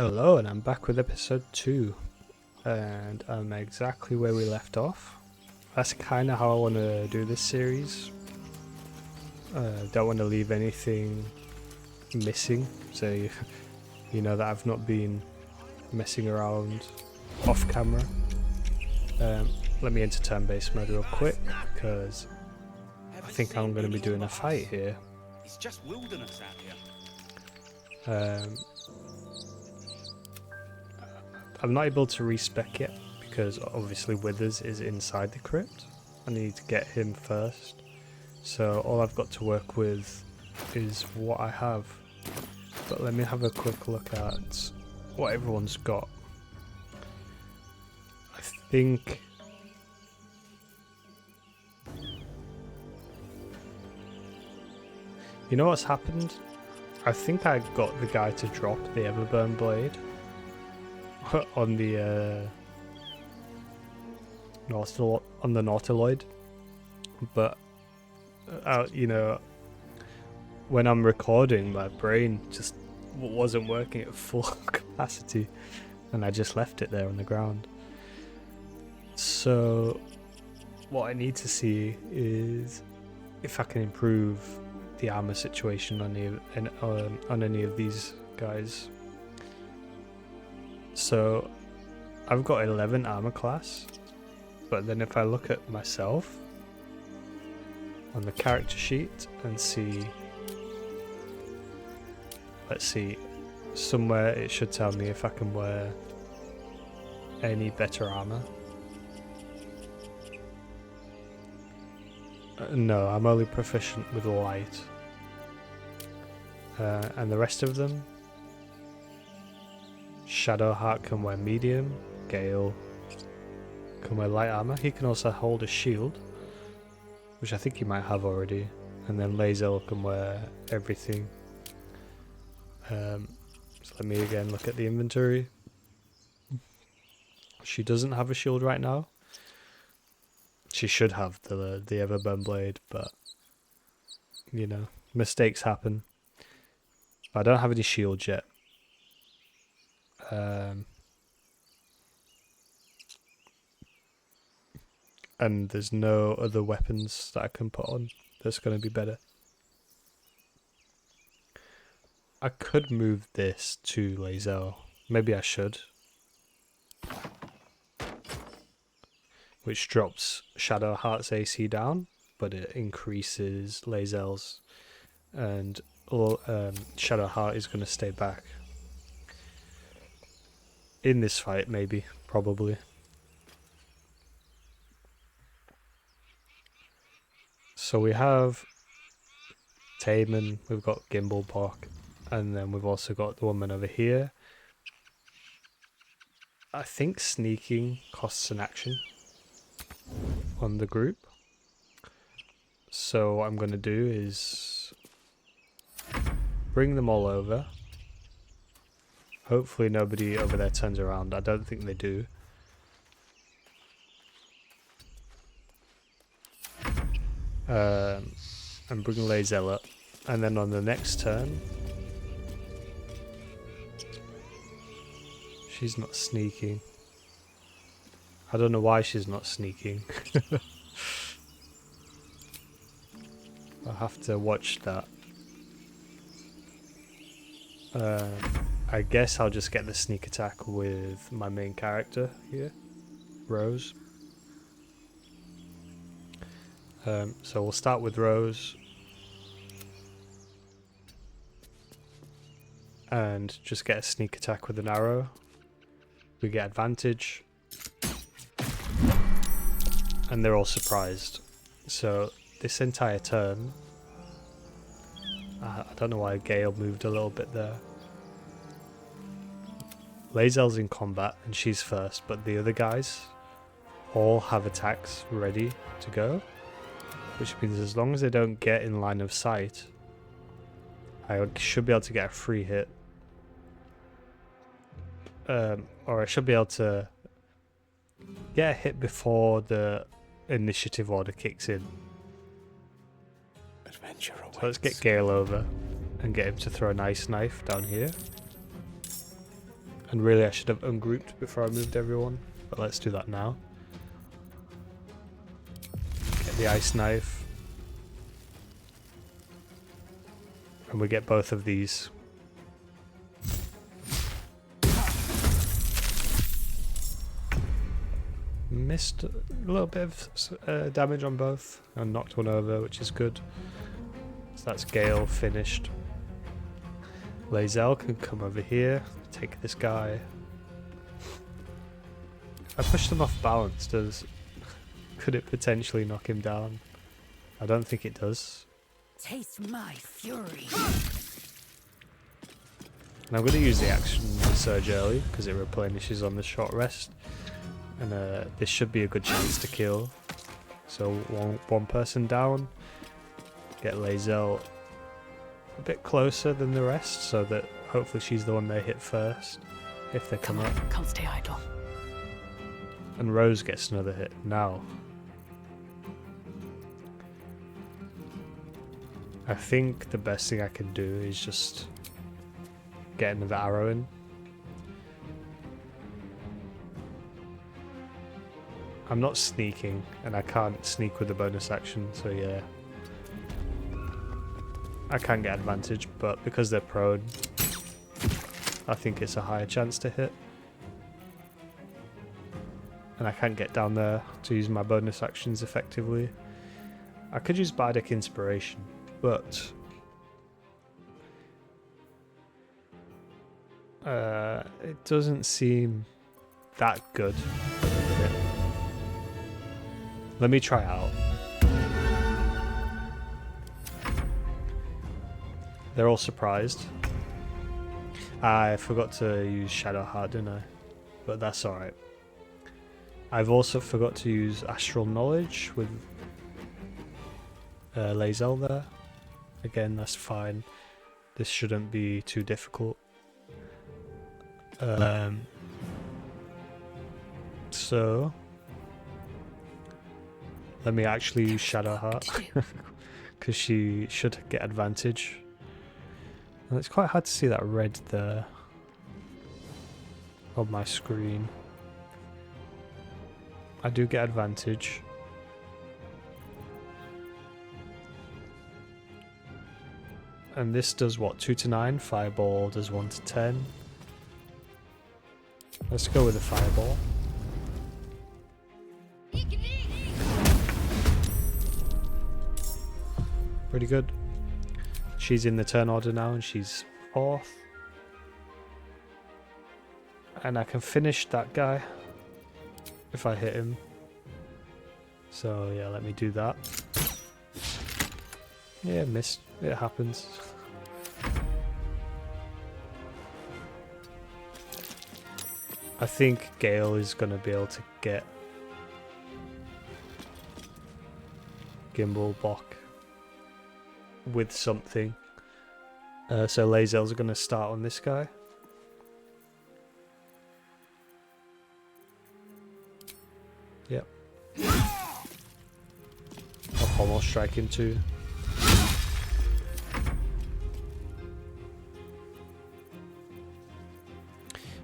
Hello, and I'm back with episode 2, and I'm exactly where we left off. That's kind of how I want to do this series. Don't want to leave anything missing, so you know that I've not been messing around off camera. Let me enter turn-based mode real quick, because I think I'm going to be doing a fight here. It's just wilderness out here. I'm not able to respec yet because obviously Withers is inside the crypt. I need to get him first. So all I've got to work with is what I have. But let me have a quick look at what everyone's got. I think... You know what's happened? I think I got the guy to drop the Everburn blade on the Nautiloid, but you know, when I'm recording, my brain just wasn't working at full capacity, and I just left it there on the ground. So what I need to see is if I can improve the armor situation on any of these guys. So I've got 11 armor class, but then if I look at myself on the character sheet and see, let's see, somewhere it should tell me if I can wear any better armor. No, I'm only proficient with light, and the rest of them, Shadowheart can wear medium, Gale can wear light armor. He can also hold a shield, which I think he might have already, and then Lazel can wear everything. So let me again look at the inventory. She doesn't have a shield right now. She should have the Everburn blade, but you know, mistakes happen. I don't have any shields yet. And there's no other weapons that I can put on that's going to be better. I could move this to Lazel. Maybe I should. Which drops Shadowheart's AC down, but it increases Lazel's, and Shadowheart is going to stay back. In this fight, maybe, probably. So we have Taman, we've got Gimblebok, and then we've also got the woman over here. I think sneaking costs an action on the group. So what I'm going to do is bring them all over. Hopefully nobody over there turns around. I don't think they do. And bring Lazel up. And then on the next turn, she's not sneaking. I don't know why she's not sneaking. I'll have to watch that. I guess I'll just get the sneak attack with my main character here, Rose. So we'll start with Rose. And just get a sneak attack with an arrow. We get advantage. And they're all surprised. So this entire turn, I don't know why Gale moved a little bit there. Lazel's in combat and she's first, but the other guys all have attacks ready to go, which means as long as they don't get in line of sight, I should be able to get a free hit. Or I should be able to get a hit before the initiative order kicks in. Adventure awaits. So let's get Gale over and get him to throw an ice knife down here. And really I should have ungrouped before I moved everyone, but let's do that now. Get the ice knife. And we get both of these. Missed a little bit of damage on both and knocked one over, which is good. So that's Gale finished. Lae'zel can come over here, take this guy. I pushed him off balance. Could it potentially knock him down? I don't think it does. Taste my fury. And I'm going to use the action surge early because it replenishes on the short rest. And this should be a good chance to kill. So one person down. Get Lae'zel a bit closer than the rest so that hopefully she's the one they hit first if they come up. Can't stay idle. And Rose gets another hit now. I think the best thing I can do is just get another arrow in. I'm not sneaking, and I can't sneak with the bonus action, so yeah. I can get advantage, but because they're prone, I think it's a higher chance to hit. And I can't get down there to use my bonus actions effectively. I could use Bardic Inspiration, but it doesn't seem that good at the minute. Let me try out. They're all surprised. I forgot to use Shadow Heart, didn't I? But that's alright. I've also forgot to use Astral Knowledge with Lae'zel there. Again, that's fine. This shouldn't be too difficult. So let me actually use Shadow Heart because she should get advantage. And it's quite hard to see that red there on my screen. I do get advantage. And this does what? 2 to 9. Fireball does 1 to 10. Let's go with the fireball. Pretty good. She's in the turn order now and she's 4th. And I can finish that guy if I hit him. So yeah, let me do that. Yeah, missed. It happens. I think Gale is going to be able to get Gimbal Bok with something. So Lae'zel's going to start on this guy. Yep. I'll pommel strike him too.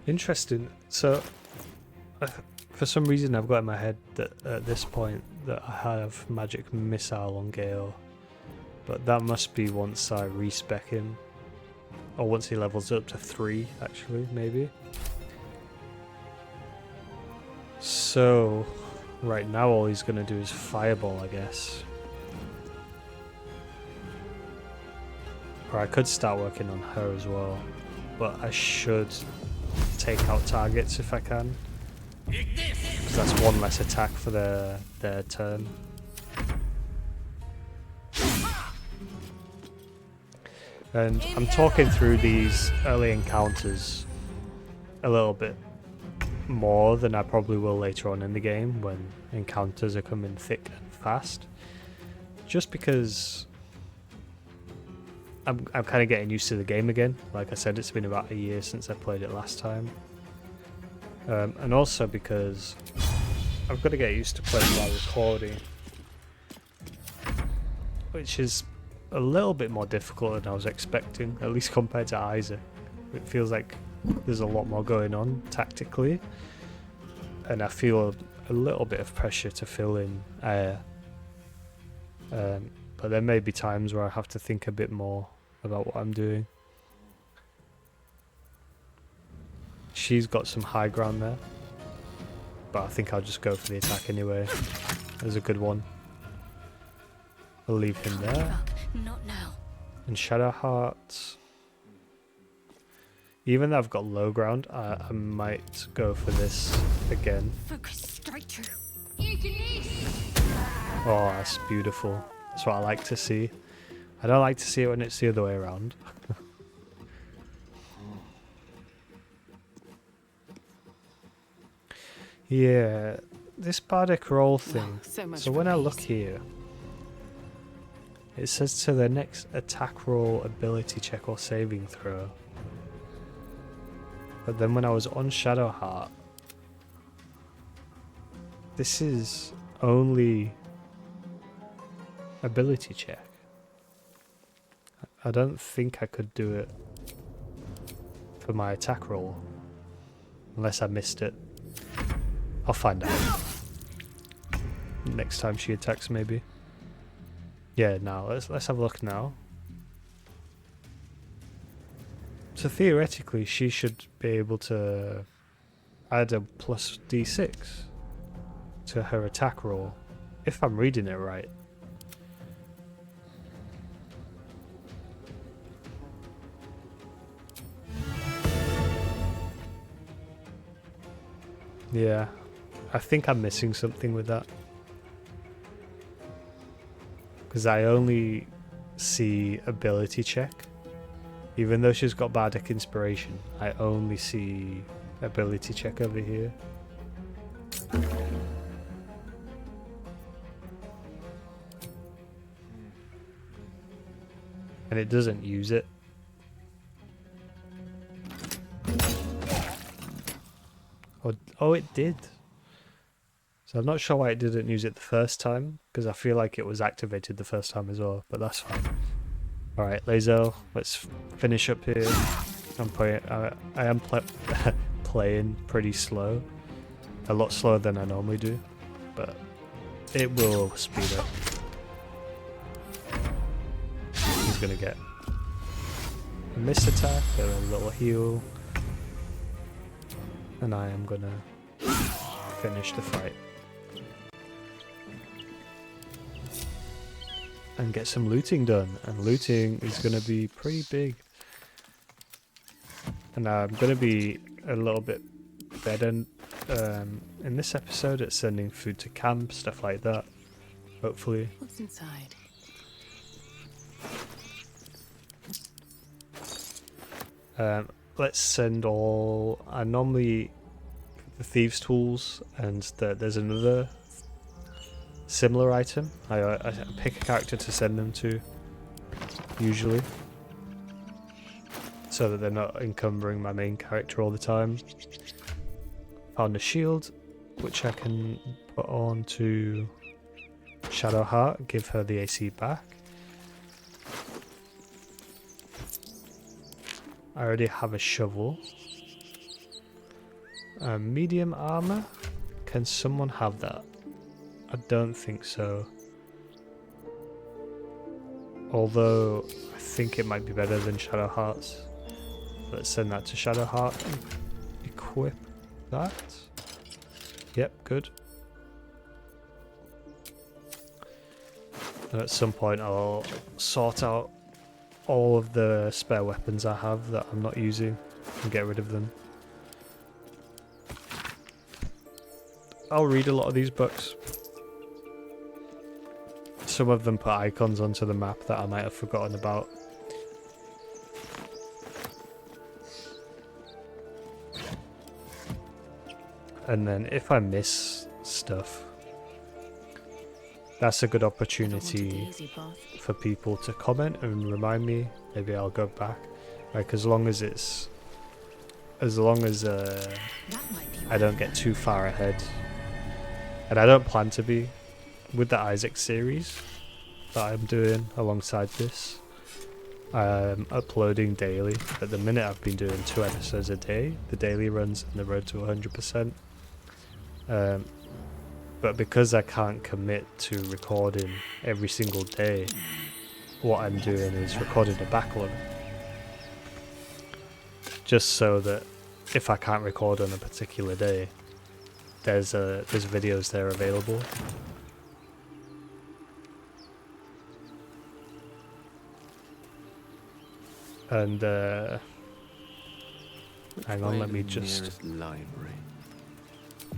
Interesting. So, for some reason I've got in my head that at this point that I have magic missile on Gale, but that must be once I respec him, or once he levels up to 3 actually, maybe. So, right now all he's going to do is fireball, I guess. Or I could start working on her as well, but I should take out targets if I can, because that's one less attack for their turn. And I'm talking through these early encounters a little bit more than I probably will later on in the game when encounters are coming thick and fast, just because I'm kind of getting used to the game again. Like I said, it's been about a year since I played it last time. And also because I've got to get used to playing while recording, which is a little bit more difficult than I was expecting, at least compared to Isaac. It feels like there's a lot more going on tactically, and I feel a little bit of pressure to fill in air. But there may be times where I have to think a bit more about what I'm doing. She's got some high ground there, but I think I'll just go for the attack anyway. There's a good one. I'll leave him there. Not now. And Shadow Heart. Even though I've got low ground, I might go for this again. Focus straight through. Oh, that's beautiful. That's what I like to see. I don't like to see it when it's the other way around. Yeah, this bardic roll thing. So when I look here, it says to the next attack roll, ability check or saving throw. But then when I was on Shadow Heart, this is only ability check. I don't think I could do it for my attack roll, unless I missed it. I'll find out next time she attacks, maybe. Yeah, now let's have a look now. So theoretically, she should be able to add a plus d6 to her attack roll, if I'm reading it right. Yeah, I think I'm missing something with that. Because I only see ability check. Even though she's got bardic inspiration, I only see ability check over here. And it doesn't use it. Oh, it did. So I'm not sure why it didn't use it the first time, because I feel like it was activated the first time as well, but that's fine. Alright, Lae'zel, let's finish up here. I am playing pretty slow. A lot slower than I normally do, but it will speed up. He's gonna get a missed attack, a little heal, and I am gonna finish the fight. And get some looting done, and looting is going to be pretty big. And I'm going to be a little bit better in this episode at sending food to camp, stuff like that, hopefully. What's inside? Let's send all... I normally... the thieves' tools, and there's another similar item. I pick a character to send them to, usually, so that they're not encumbering my main character all the time. Found a shield, which I can put on to Shadow Heart, give her the AC back. I already have a shovel. Medium armor? Can someone have that? I don't think so. Although, I think it might be better than Shadow Heart's. Let's send that to Shadow Heart and equip that. Yep, good. And at some point I'll sort out all of the spare weapons I have that I'm not using and get rid of them. I'll read a lot of these books. Some of them put icons onto the map that I might have forgotten about. And then if I miss stuff, that's a good opportunity for people to comment and remind me. Maybe I'll go back. Like, as long as I don't get too far ahead. And I don't plan to be with the Isaac series that I'm doing alongside this. uploading daily. At the minute I've been doing 2 episodes a day, the daily runs and the road to 100%. But because I can't commit to recording every single day, what I'm doing is recording a backlog. Just so that if I can't record on a particular day, there's videos there available. And hang on, let me just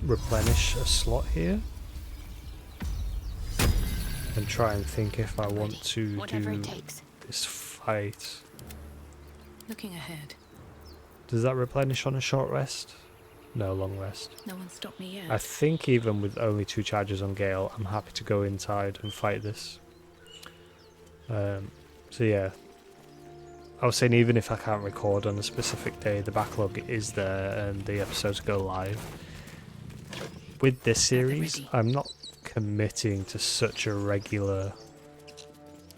replenish a slot here and try and think if I want to do this fight. Looking ahead. Does that replenish on a short rest? No, long rest. No one stopped me yet. I think even with only 2 charges on Gale, I'm happy to go inside and fight this. So yeah, I was saying even if I can't record on a specific day, the backlog is there and the episodes go live. With this series, I'm not committing to such a regular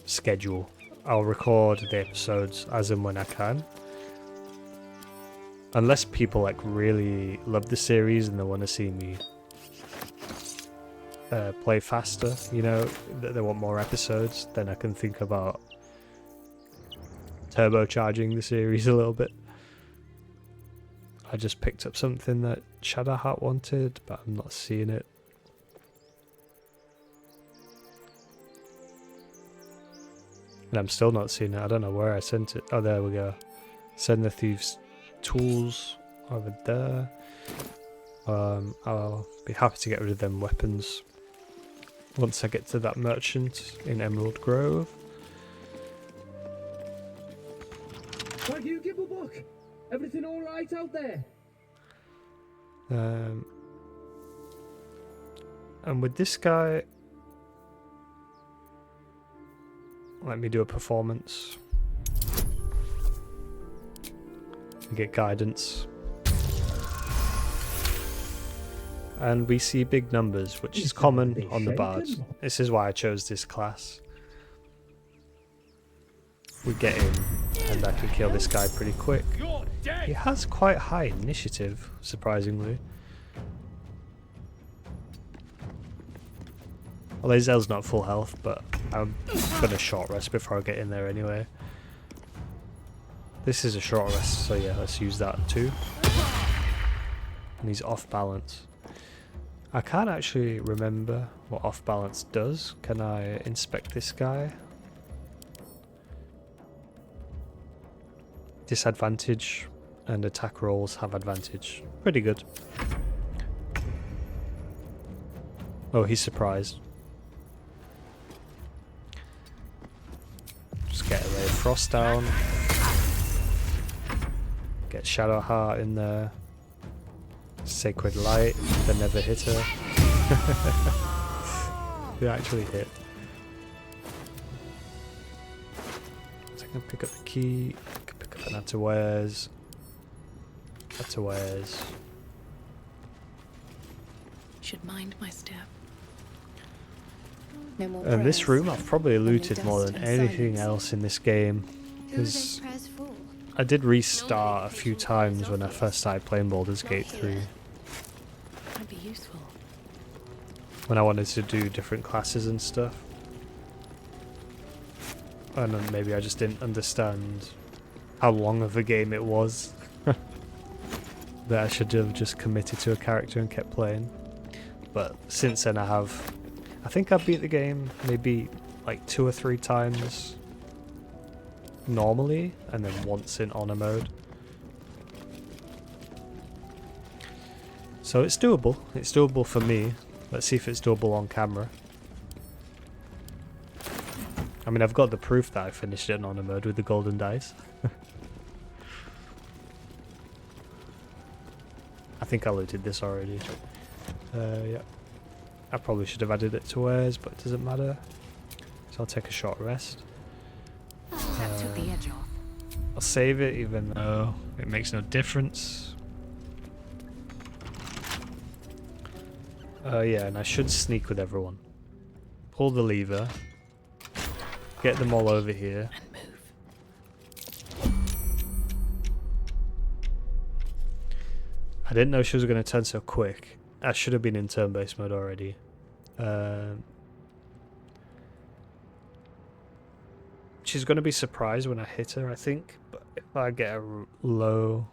schedule. I'll record the episodes as and when I can. Unless people like really love the series and they want to see me play faster, you know, that they want more episodes, then I can think about turbocharging the series a little bit. I just picked up something that Shadowheart wanted, but I'm not seeing it. And I'm still not seeing it. I don't know where I sent it. Oh, there we go. Send the thieves tools over there. I'll be happy to get rid of them weapons once I get to that merchant in Emerald Grove. Thank you, Gibblebuck. Everything all right out there? And with this guy, let me do a performance. Get guidance. And we see big numbers, which is common on the bards. This is why I chose this class. We get in, and I can kill this guy pretty quick. He has quite high initiative, surprisingly. Well, Azel's not full health, but I'm gonna short rest before I get in there anyway. This is a short rest, so yeah, let's use that too. And he's off balance. I can't actually remember what off balance does. Can I inspect this guy? Disadvantage and attack rolls have advantage. Pretty good. Oh, he's surprised. Just get a ray of frost down. Get Shadowheart in there. Sacred Light, the never hitter. They actually hit. So I can pick up the key. I can pick up an add to wares. Add to wares. Should mind my step. No more And this prayers. room I've probably looted dust more than and anything silence. else in this game. Who are those Because prayers for? I did restart a few times when I first started playing Baldur's Gate 3. Might be useful. When I wanted to do different classes and stuff. And then maybe I just didn't understand how long of a game it was. That I should have just committed to a character and kept playing. But since then I think I beat the game maybe like 2 or 3 times normally, and then once in honor mode. So it's doable. It's doable for me. Let's see if it's doable on camera. I mean, I've got the proof that I finished it in honor mode with the golden dice. I think I looted this already. Yeah. I probably should have added it to wares, but it doesn't matter. So I'll take a short rest. That took the edge off. I'll save it even though it makes no difference. Yeah, and I should sneak with everyone. Pull the lever. Get them all over here. And move. I didn't know she was going to turn so quick. I should have been in turn-based mode already. She's going to be surprised when I hit her, I think. But if I get a low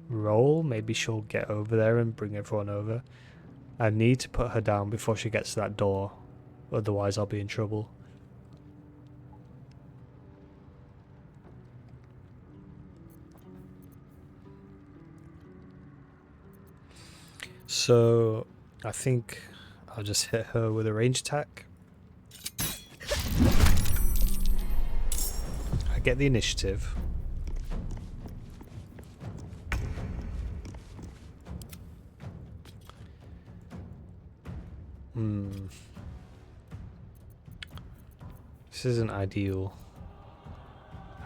roll, maybe she'll get over there and bring everyone over. I need to put her down before she gets to that door. Otherwise, I'll be in trouble. So, I think I'll just hit her with a range attack. I get the initiative. This isn't ideal.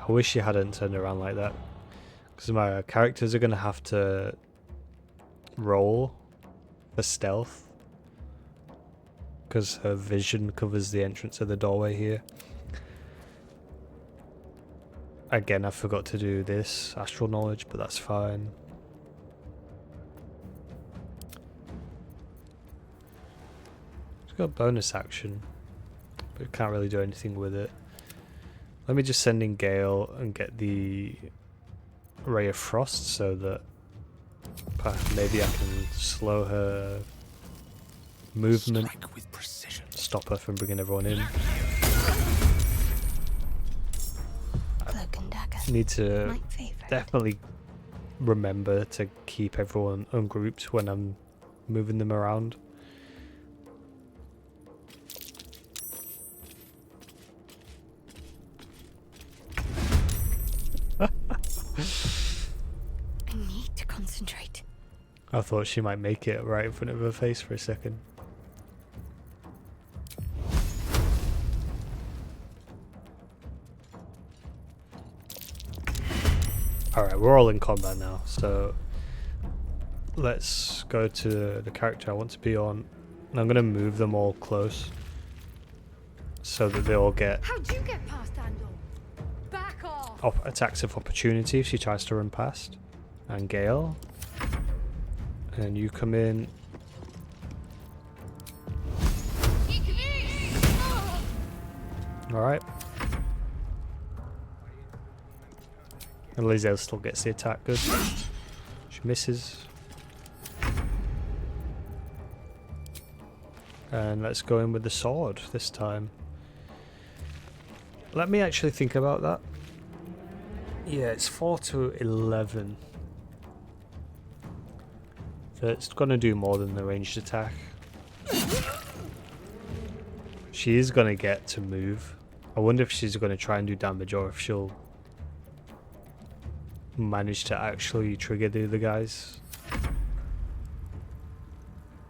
I wish you hadn't turned around like that. Because my characters are going to have to roll for stealth. Because her vision covers the entrance of the doorway here. Again, I forgot to do this astral knowledge, but that's fine. It's got bonus action, but can't really do anything with it. Let me just send in Gale and get the Ray of Frost so that maybe I can slow her movement, with precision. Stop her from bringing everyone in. Need to definitely remember to keep everyone ungrouped when I'm moving them around. I need to concentrate. I thought she might make it right in front of her face for a second. Alright, we're all in combat now, so let's go to the character I want to be on. And I'm going to move them all close so that they all get How'd you get past Andor? Back off! attacks of opportunity if she tries to run past. And Gale. And you come in. Alright. And Lizelle still gets the attack, good. She misses. And let's go in with the sword this time. Let me actually think about that. Yeah, it's 4 to 11. So it's gonna do more than the ranged attack. She is gonna get to move. I wonder if she's gonna try and do damage or if she'll manage to actually trigger the other guys.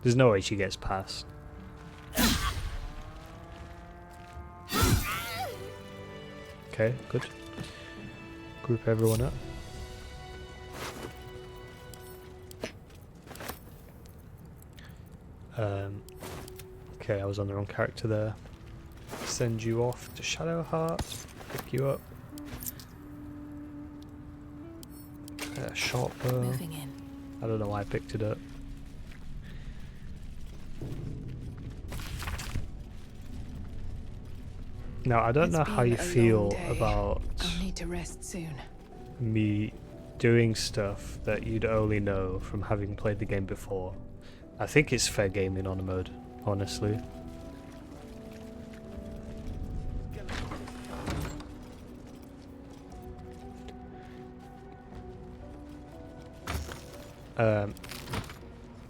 There's no way she gets past. Okay, good. Group everyone up. Okay, I was on the wrong character there. Send you off to Shadowheart. Pick you up. Shot bow. Moving in. I don't know why I picked it up. Now, I don't know how you feel about I'll need to rest soon. me doing stuff that you'd only know from having played the game before. I think it's fair game in honor mode, honestly.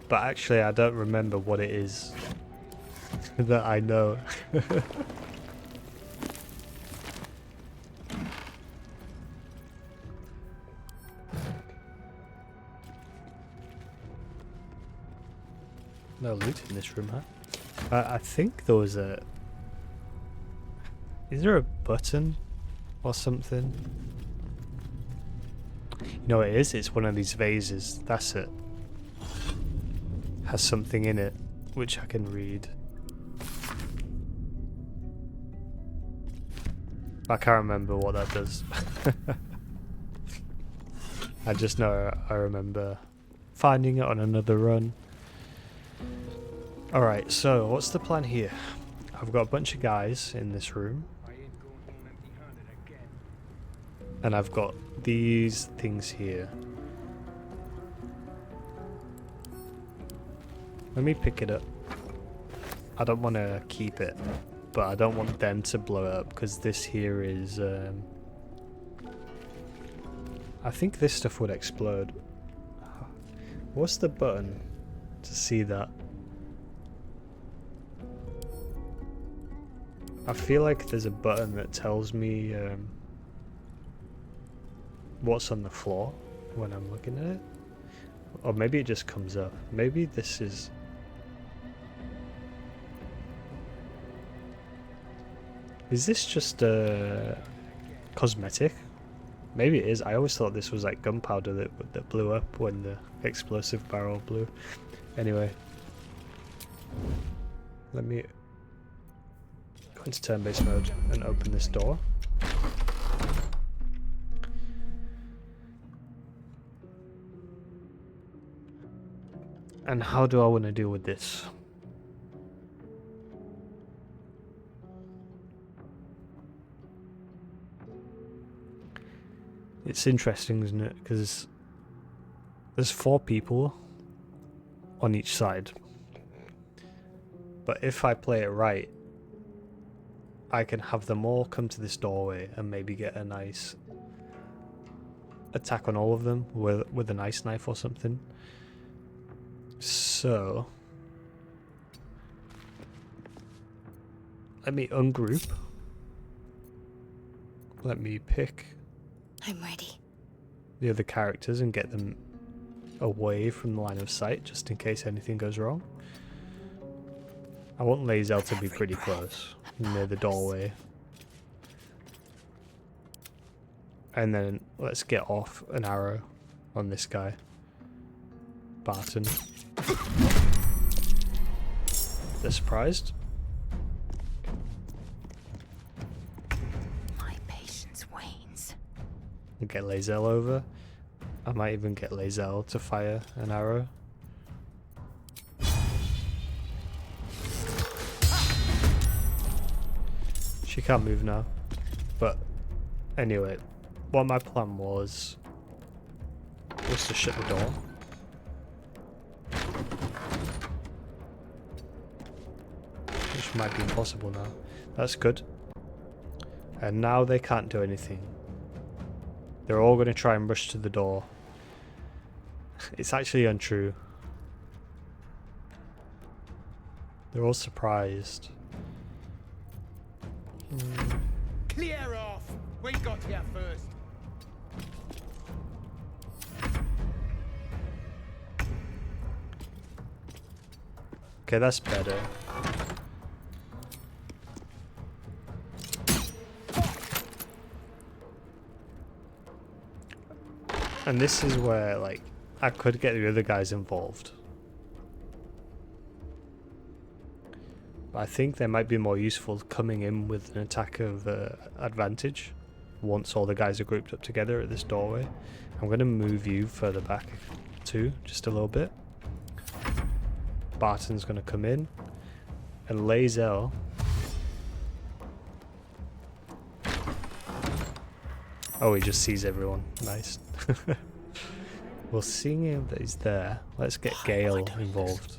But actually I don't remember what it is that I know. No loot in this room, huh? I think there was a... Is there a button or something? You know what it is? It's one of these vases. That's it. Has something in it, which I can read. I can't remember what that does. I just know I remember finding it on another run. Alright, so what's the plan here? I've got a bunch of guys in this room. And I've got these things here. Let me pick it up. I don't want to keep it, but I don't want them to blow it up because this here is... I think this stuff would explode. What's the button to see that? I feel like there's a button that tells me what's on the floor when I'm looking at it. Or maybe it just comes up. Maybe this is... Is this just cosmetic? Maybe it is. I always thought this was like gunpowder that blew up when the explosive barrel blew. Anyway. Let me go into turn-based mode and open this door. And how do I want to deal with this? It's interesting, isn't it? Because there's 4 people on each side. But if I play it right, I can have them all come to this doorway and maybe get a nice attack on all of them with an ice knife or something. So let me ungroup. Let me pick I'm ready. the other characters and get them away from the line of sight just in case anything goes wrong. I want Lazel to be pretty close, near the doorway. And then let's get off an arrow on this guy. Barton. They're surprised. My patience wanes. We'll get Lazel over. I might even get Lazel to fire an arrow. She can't move now. But anyway, what my plan was to shut the door. Which might be impossible now. That's good. And now they can't do anything. They're all going to try and rush to the door. It's actually untrue. They're all surprised. Clear off! We got here first. Okay, that's better. And this is where, like, I could get the other guys involved. But I think they might be more useful coming in with an attack of advantage once all the guys are grouped up together at this doorway. I'm going to move you further back too, just a little bit. Barton's going to come in. And Lazel... Oh, he just sees everyone. Nice. Well, seeing him that he's there, let's get Gale involved.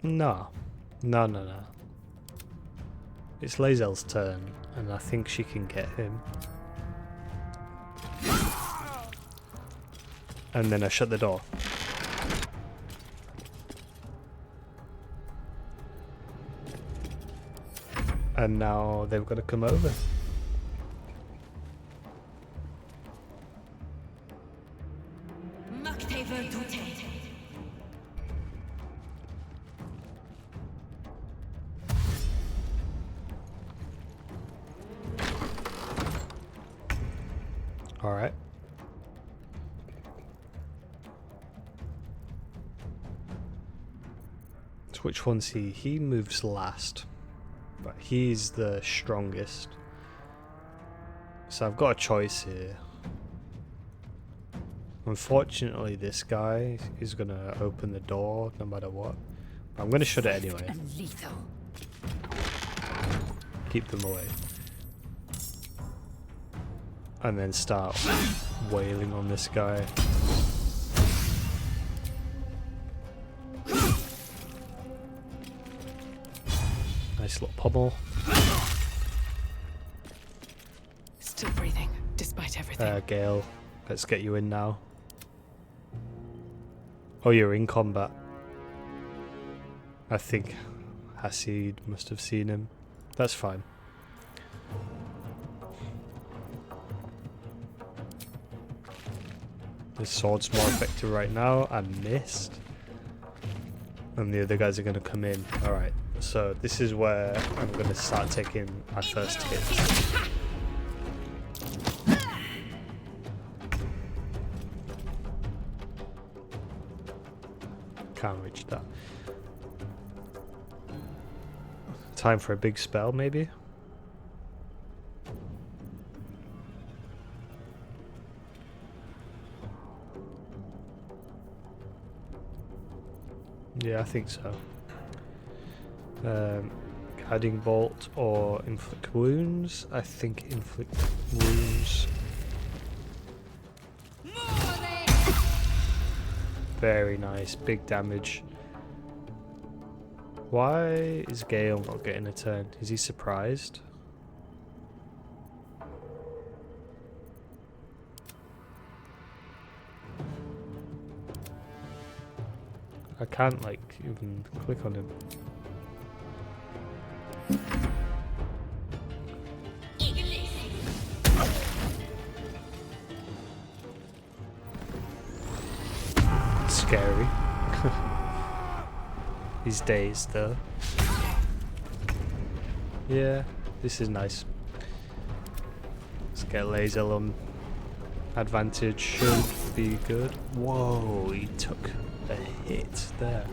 No. No. It's Lazel's turn, and I think she can get him. And then I shut the door. And now they've got to come over. Alright. So which one's he? He moves last. But But he's the strongest. So I've got a choice here. Unfortunately, this guy is going to open the door no matter what. I'm going to shut it anyway. And lethal. Keep them away. And then start wailing on this guy. Nice little pummel. Still breathing, despite everything. Gale, let's get you in now. Oh, you're in combat. I think Hasid must have seen him. That's fine. This sword's more effective right now. I missed. And the other guys are going to come in. Alright, so this is where I'm going to start taking my first hits. Can't reach that. Time for a big spell, maybe? Yeah, I think so. Guiding bolt or inflict wounds? I think inflict wounds. Very nice, big damage. Why is Gale not getting a turn? Is he surprised? I can't like even click on him. Scary. These days though. Yeah, this is nice. Let's get laser on. Advantage should be good. Whoa, he took a hit there.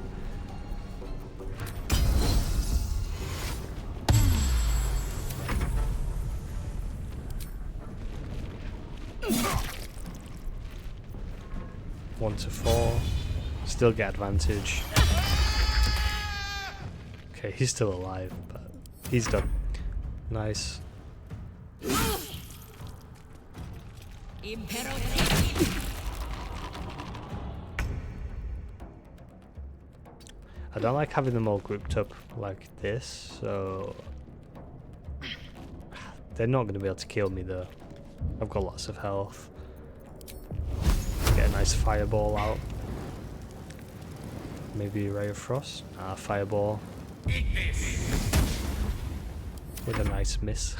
One to 4. Still get advantage. Okay, he's still alive, but he's done. Nice. I don't like having them all grouped up like this, so they're not going to be able to kill me though. I've got lots of health. Get a nice fireball out. Maybe a ray of frost. Fireball. With a nice miss.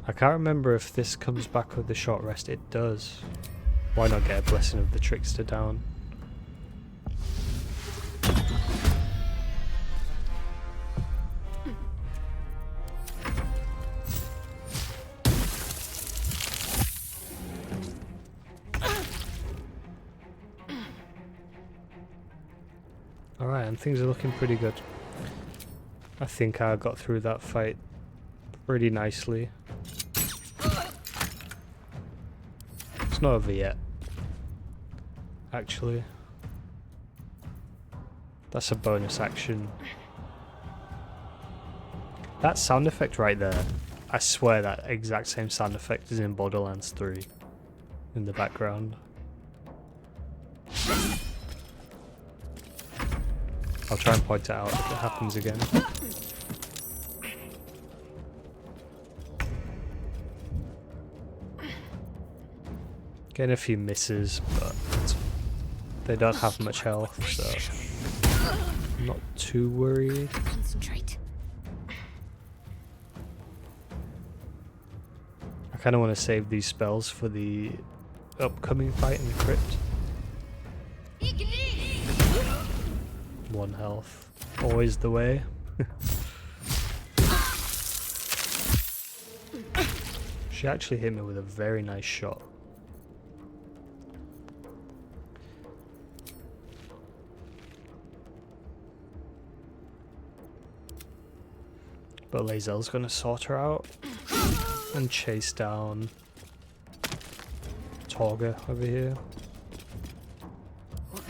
I can't remember if this comes back with the short rest. It does. Why not get a blessing of the trickster down? Alright, and things are looking pretty good. I think I got through that fight pretty nicely. It's not over yet. Actually. That's a bonus action. That sound effect right there, I swear that exact same sound effect is in Borderlands 3 in the background. I'll try and point it out if it happens again. Getting a few misses, but they don't have much health, so I'm not too worried. Concentrate. I kind of want to save these spells for the upcoming fight in the crypt. 1 health. Always the way. She actually hit me with a very nice shot. But Lae'zel's gonna sort her out and chase down Torga over here. What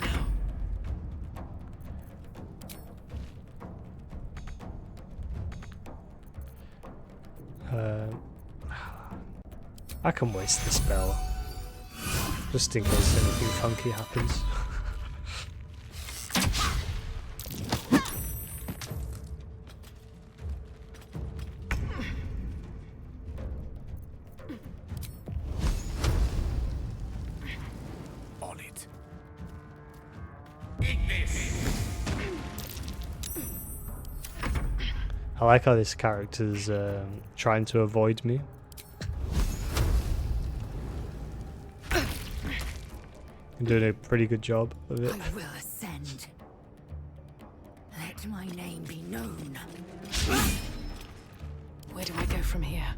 now? I can waste the spell just in case anything funky happens. On it. Eat this. I like how this character's trying to avoid me. I'm doing a pretty good job of it. I will ascend. Let my name be known. Where do I go from here?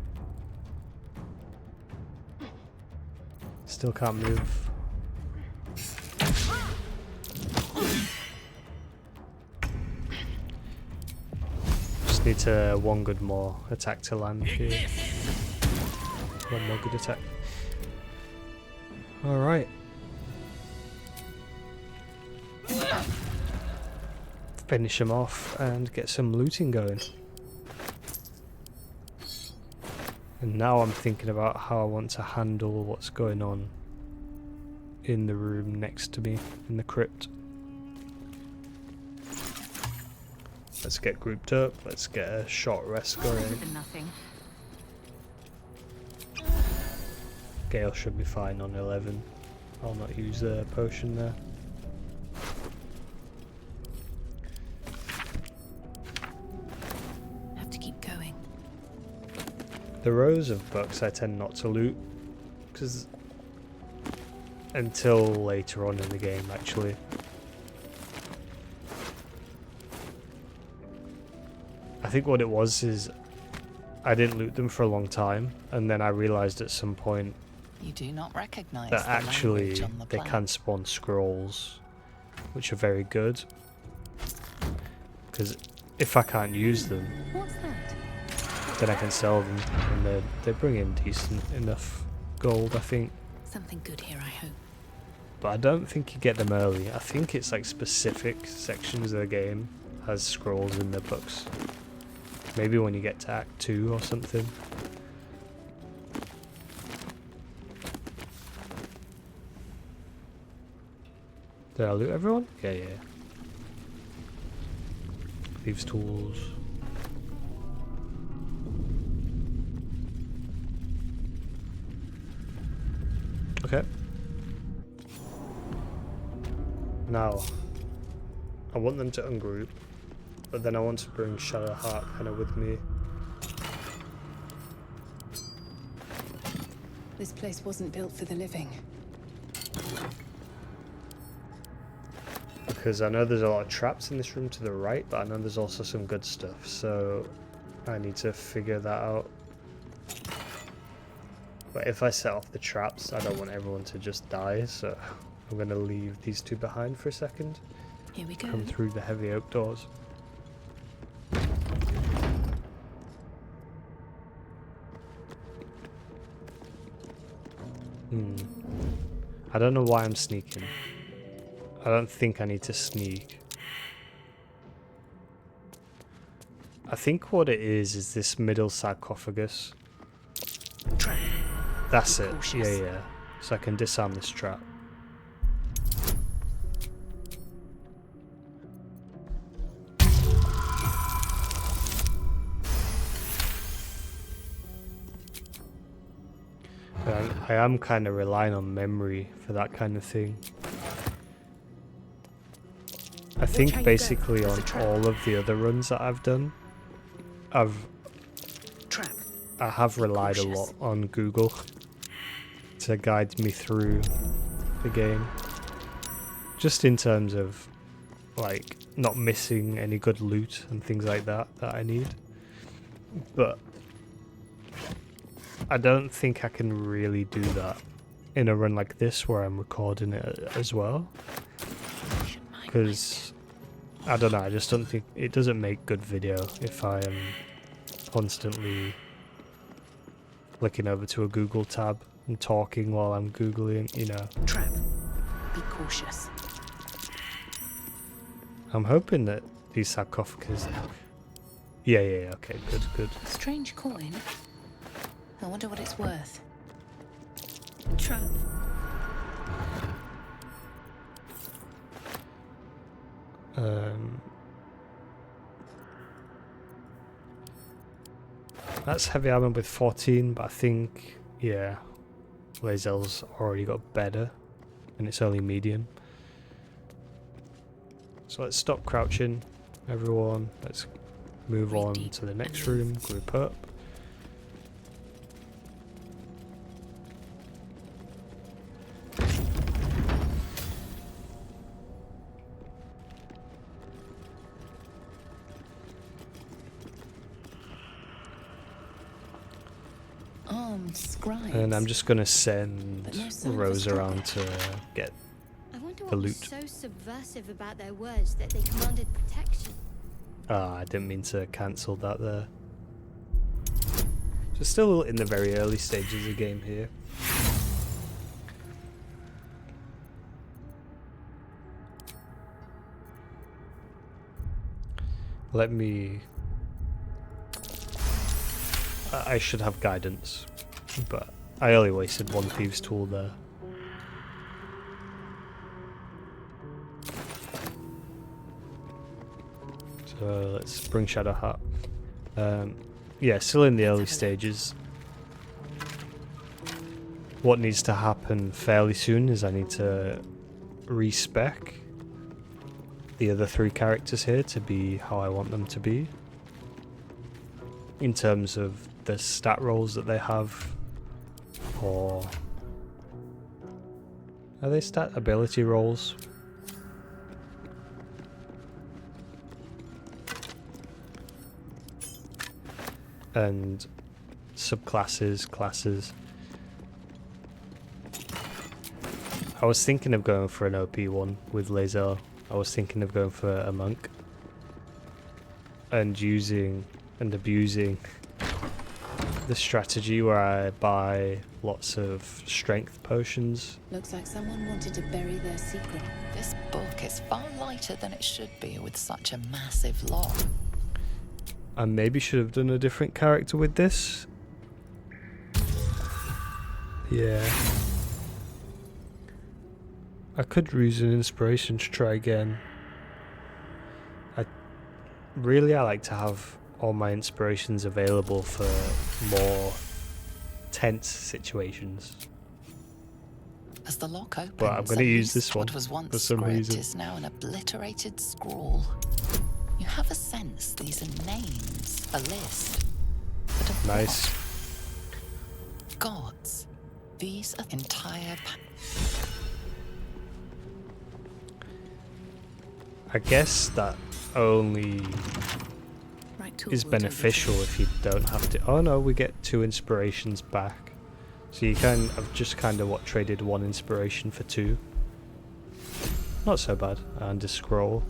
Still can't move. Just need to one good more attack to land here. One more good attack. Alright. Finish him off and get some looting going. And now I'm thinking about how I want to handle what's going on in the room next to me in the crypt. Let's get grouped up, let's get a short rest going. Nothing. Gale should be fine on 11. I'll not use a potion there. Have to keep going. The rows of books I tend not to loot, because until later on in the game actually. I think what it was is I didn't loot them for a long time, and then I realised at some point You do not recognize that the actually language on the they planet. can spawn scrolls, which are very good. Because if I can't use them, What's that? then I can sell them, and they bring in decent enough gold, I think. Something good here, I hope. But I don't think you get them early. I think it's like specific sections of the game has scrolls in their books. Maybe when you get to Act 2 or something. Did I loot everyone? Yeah, yeah. Thieves' tools. Okay. Now, I want them to ungroup, but then I want to bring Shadowheart kind of with me. This place wasn't built for the living. Because I know there's a lot of traps in this room to the right, but I know there's also some good stuff, so I need to figure that out. But if I set off the traps, I don't want everyone to just die, so I'm going to leave these two behind for a second. Here we go. Come through the heavy oak doors. I don't know why I'm sneaking. I don't think I need to sneak. I think what it is this middle sarcophagus. That's it. Yeah, yeah. So I can disarm this trap. I am kind of relying on memory for that kind of thing. I think basically on all of the other runs that I've done, I have relied a lot on Google to guide me through the game. Just in terms of like not missing any good loot and things like that I need. But I don't think I can really do that in a run like this where I'm recording it as well. Because I don't know, I just don't think it doesn't make good video if I am constantly flicking over to a Google tab and talking while I'm Googling, you know. Trap. Be cautious. I'm hoping that these sarcophagus... Yeah, okay, good. Strange coin. I wonder what it's worth. Trap. That's heavy armor with 14, but I think, yeah, Lae'zel's already got better, and it's only medium. So let's stop crouching, everyone. Let's move on to the next room, group up. Scribes. And I'm just going to send But no sign of a Rose struggle. around to get I wonder the what loot. was so subversive about their words that they commanded protection. Ah, I didn't mean to cancel that there. So still in the very early stages of the game here. Let me... I should have guidance, but I only wasted one thieves tool there. So let's bring Shadow Hat. Yeah, still in the early stages. What needs to happen fairly soon is I need to respec the other 3 characters here to be how I want them to be. In terms of the stat rolls that they have, or are they stat ability rolls? And subclasses, classes. I was thinking of going for an OP one with Lae'zel. I was thinking of going for a monk and using and abusing the strategy where I buy lots of strength potions. Looks like someone wanted to bury their secret. This book is far lighter than it should be with such a massive log. I maybe should have done a different character with this. Yeah. I could use an inspiration to try again. I like to have all my inspirations available for more tense situations. As the lock opens, But I'm going to use this one what was once for some script reason. is now an obliterated scrawl. You have a sense these are names, a list. But of Nice. what? Gods. These are entire... I guess that only Right tool is will do the beneficial trick. if you don't have to. Oh no, we get 2 inspirations back. So you can. I've just kind of traded 1 inspiration for 2. Not so bad. And a scroll.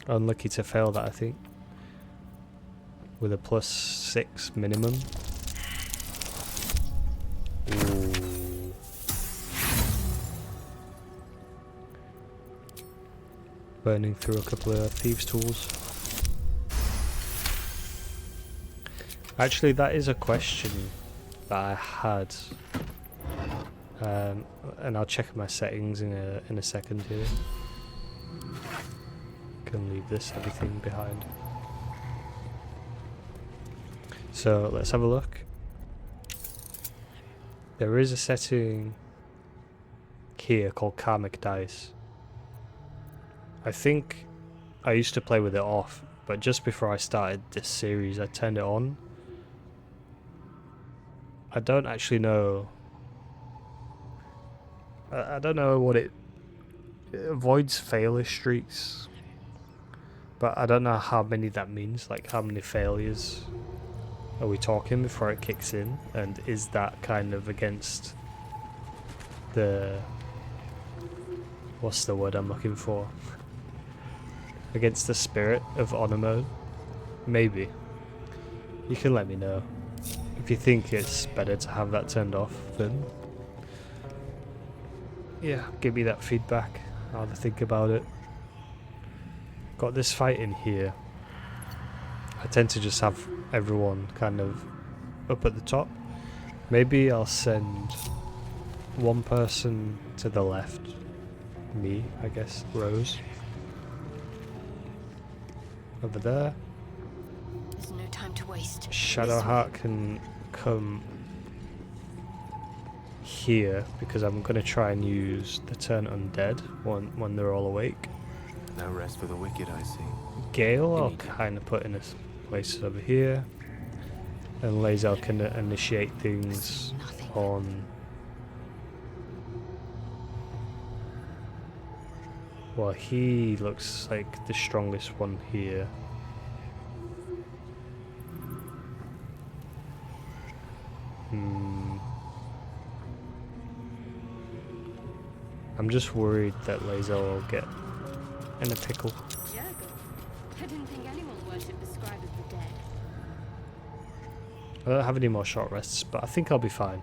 Unlucky to fail that, I think. With a +6 minimum. Ooh. Burning through a couple of thieves' tools. Actually, that is a question that I had. And I'll check my settings in a second here. Can leave everything behind. So let's have a look. There is a setting here called Karmic Dice. I think I used to play with it off, but just before I started this series I turned it on. I don't actually know. I don't know what it avoids failure streaks, but I don't know how many that means, like how many failures are we talking before it kicks in, and is that kind of against the, what's the word I'm looking for? against the spirit of honor mode? Maybe. You can let me know. If you think it's better to have that turned off, then yeah, give me that feedback. I'll have to think about it. Got this fight in here. I tend to just have everyone kind of up at the top. Maybe I'll send one person to the left. Me, I guess. Rose. Over there. There's no time to waste. Shadowheart can come here because I'm going to try and use the turn undead when they're all awake. No rest for the wicked, I see. Gale I'll kind of put in a place over here, and Lae'zel can initiate things on. Well, he looks like the strongest one here. I'm just worried that Lae'zel will get in a pickle. I didn't think anyone worshipped the scribe of the dead. I don't have any more short rests, but I think I'll be fine.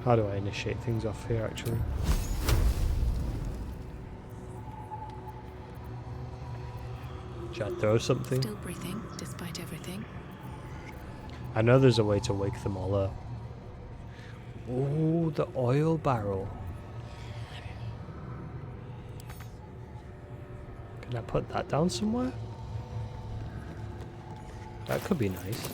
How do I initiate things off here, actually? Should I throw something? Still breathing, despite everything. I know there's a way to wake them all up. Oh, the oil barrel. Can I put that down somewhere? That could be nice.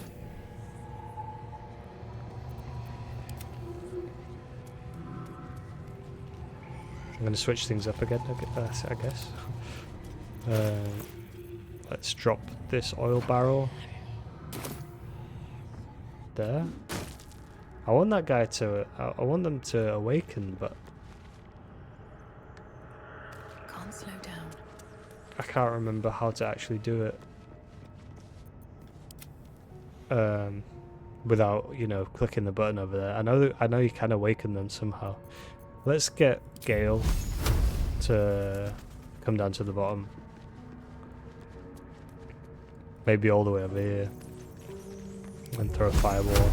I'm going to switch things up again, I guess. Let's drop this oil barrel there. I want that guy to. I want them to awaken, but Can't slow down. I can't remember how to actually do it. Without, you know, clicking the button over there. I know you can awaken them somehow. Let's get Gale to come down to the bottom. Maybe all the way over here. And throw a fireball.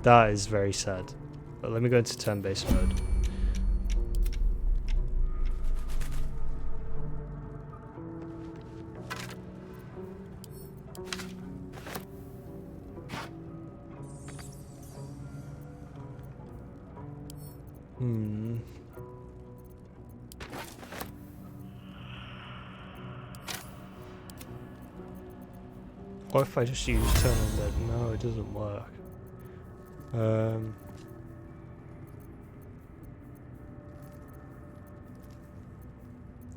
That is very sad. But let me go into turn-based mode. What if I just use turn undead? No, it doesn't work.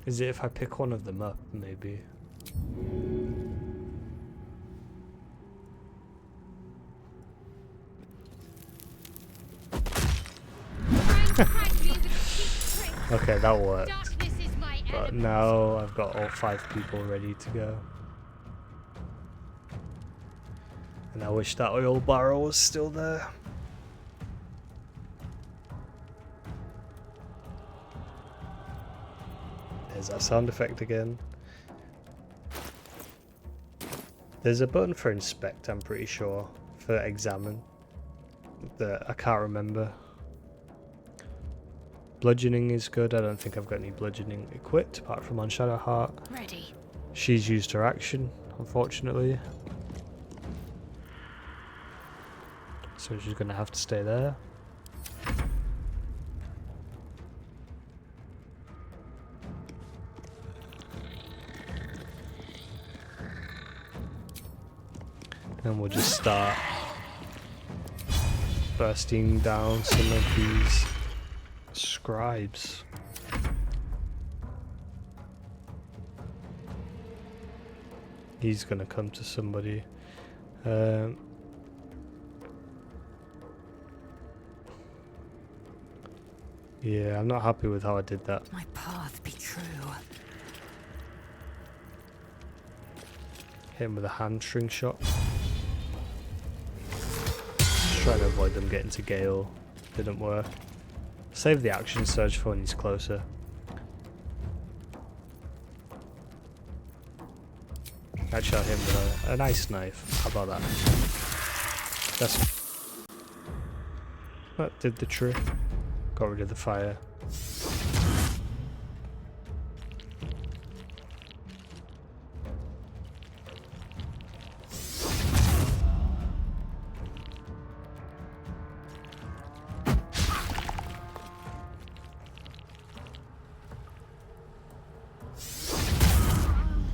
Is it if I pick one of them up, maybe? Okay, that worked. But now I've got all 5 people ready to go. And I wish that oil barrel was still there. There's that sound effect again. There's a button for inspect, I'm pretty sure. For examine. That I can't remember. Bludgeoning is good. I don't think I've got any bludgeoning equipped apart from on Shadowheart. Ready. She's used her action, unfortunately. So she's gonna have to stay there. And we'll just start bursting down some of these scribes. He's gonna come to somebody. Yeah, I'm not happy with how I did that. My path be true. Hit him with a hamstring shot. Just trying to avoid them getting to Gale. Didn't work. Save the action surge for when he's closer. Actually, I'll hit him with a nice knife. How about that? That did the trick. Got rid of the fire.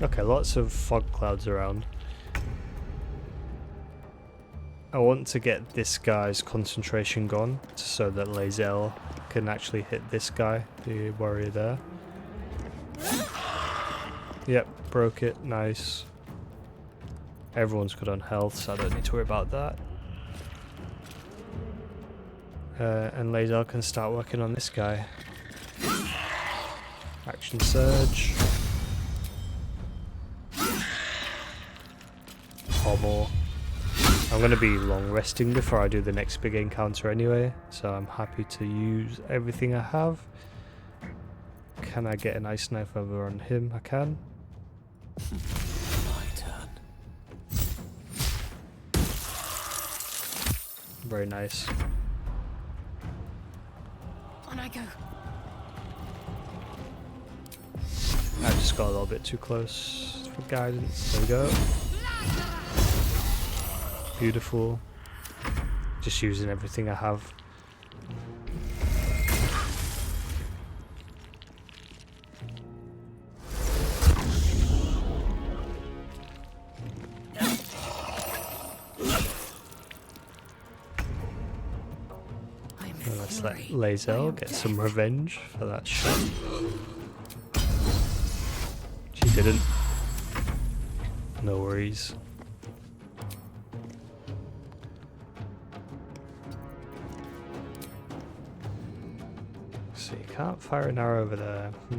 Okay, lots of fog clouds around. I want to get this guy's concentration gone so that Lae'zel can actually hit this guy, the warrior there. Yep, broke it, nice. Everyone's good on health, so I don't need to worry about that. And Lae'zel can start working on this guy. Action surge. Or more. I'm going to be long resting before I do the next big encounter anyway, so I'm happy to use everything I have. Can I get an ice knife over on him? I can. My turn. Very nice. On I go. I just got a little bit too close for guidance. There we go. Beautiful. Just using everything I have. Let's let Lae'zel get some revenge for that shot. She didn't. No worries. So you can't fire an arrow over there. Is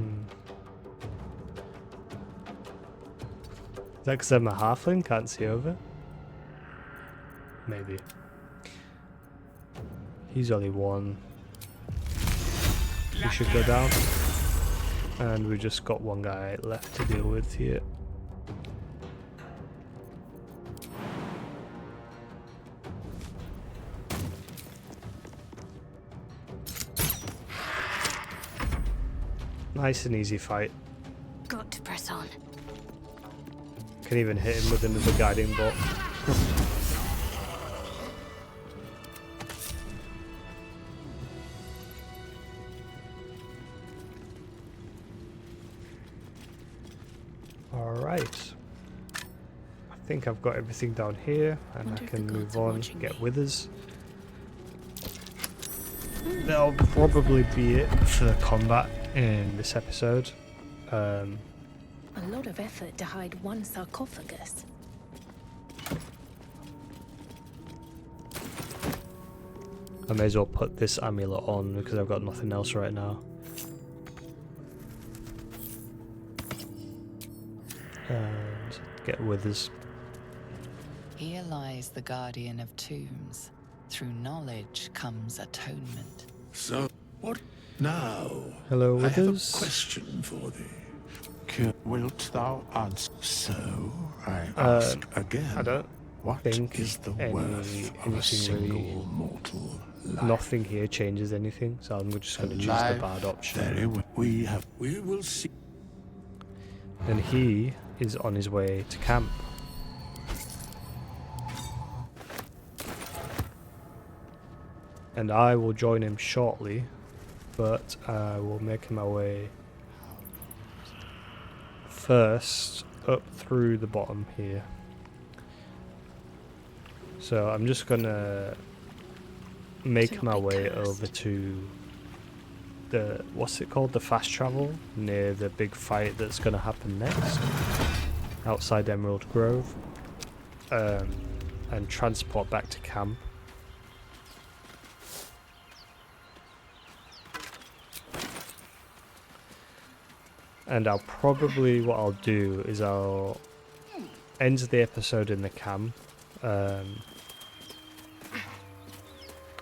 that because I'm a halfling? Can't see over? Maybe. He's only one. He should go down. And we just got one guy left to deal with here. Nice and easy fight. Got to press on. Can even hit him with another guiding bolt. Alright. I think I've got everything down here and I can move on, get withers. That'll probably be it for the combat in this episode. A lot of effort to hide one sarcophagus. I may as well put this amulet on because I've got nothing else right now. And get withers. Here lies the guardian of tombs. Through knowledge comes atonement. So, what now? Hello, I have a withers. question for thee. Wilt thou answer? So, I ask again. I don't What think is the any- worth of a anything single really- mortal life? Nothing here changes anything, so I'm just going to choose the Alive, bad option. Very well. We will see. And he is on his way to camp. And I will join him shortly, but I will make my way first up through the bottom here. So I'm just gonna make my way over to the, what's it called, the fast travel near the big fight that's gonna happen next outside Emerald Grove, and transport back to camp. And I'll probably, what I'll do is I'll end the episode in the camp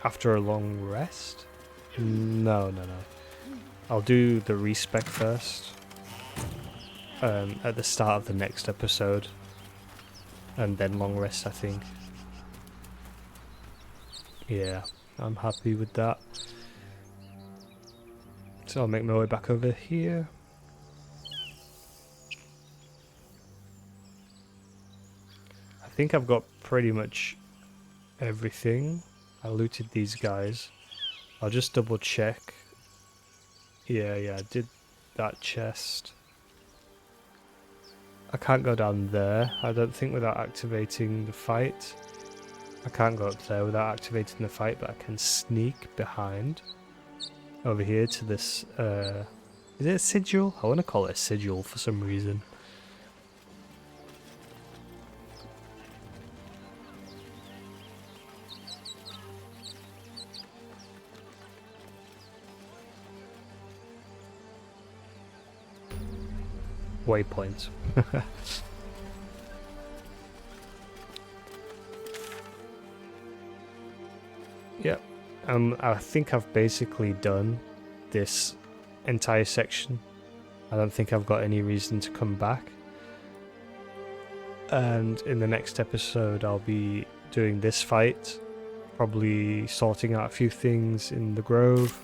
after a long rest. No. I'll do the respec first at the start of the next episode, and then long rest, I think. Yeah, I'm happy with that. So I'll make my way back over here. I think I've got pretty much everything. I looted these guys. I'll just double check. Yeah, I did that chest. I can't go down there, I don't think, without activating the fight. I can't go up there without activating the fight, but I can sneak behind over here to this, is it a sigil? I want to call it a sigil for some reason. Waypoint. Yep. I think I've basically done this entire section. I don't think I've got any reason to come back. And in the next episode I'll be doing this fight, probably sorting out a few things in the grove,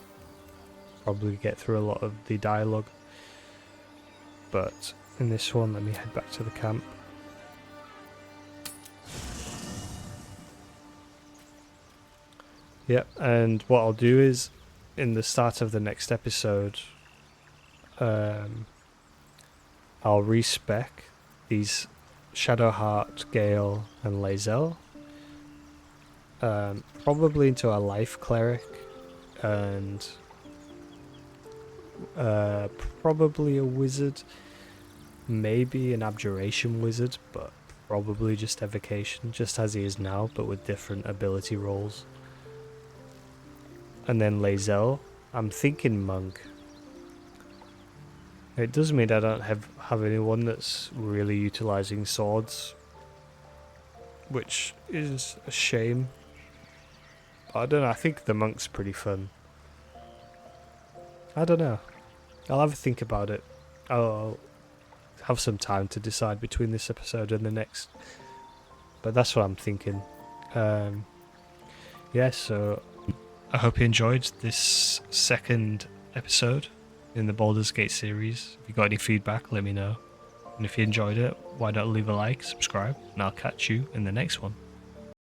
probably get through a lot of the dialogue. But in this one, let me head back to the camp. Yep, and what I'll do is, in the start of the next episode, I'll respec these Shadowheart, Gale, and Lae'zel. Probably into a Life Cleric, and probably a Wizard. Maybe an Abjuration Wizard, but probably just Evocation, just as he is now, but with different ability rolls. And then Lae'zel, I'm thinking Monk. It does mean I don't have anyone that's really utilising swords, which is a shame. But I don't know, I think the Monk's pretty fun. I don't know. I'll have a think about it. I'll have some time to decide between this episode and the next. But that's what I'm thinking. Yeah, so I hope you enjoyed this second episode in the Baldur's Gate series. If you got any feedback, let me know. And if you enjoyed it, why not leave a like, subscribe, and I'll catch you in the next one.